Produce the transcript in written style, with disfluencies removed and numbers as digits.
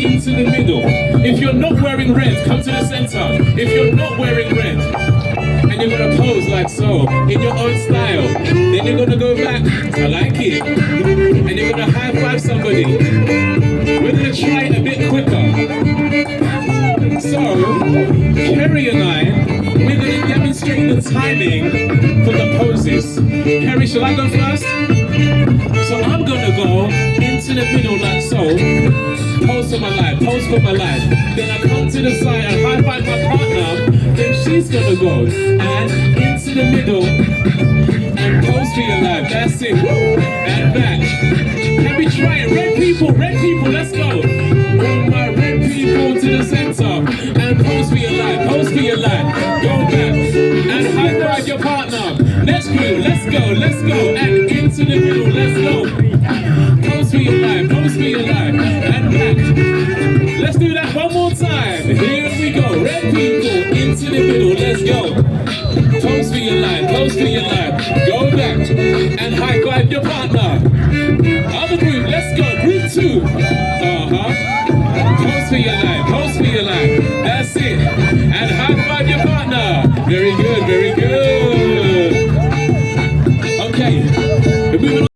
into the middle. If you're not wearing red, come to the center. If you're not wearing red, and you're gonna pose like so, in your own style, then you're gonna go back, I like it, and you're gonna high five somebody. We're gonna try it a bit quicker. So, Kerry and I, we're gonna demonstrate the timing for the poses. Kerry, shall I go first? So I'm gonna go into the middle like so, pose for my life, pose for my life. Then I come to the side and high five my partner, then she's gonna go and into the middle and pose for your life. That's it. And back. Can we try it? Red people, let's go. All my red people to the center and pose for your life, pose for your life. Go back and high five your partner. Next group, let's go, and into the middle, let's go. Pose for your life, pose for your life, and back. Let's do that one more time. Here we go. Red people into the middle, let's go. Pose for your life, pose for your life. Go back and high five your partner. Other group, let's go. Group 2.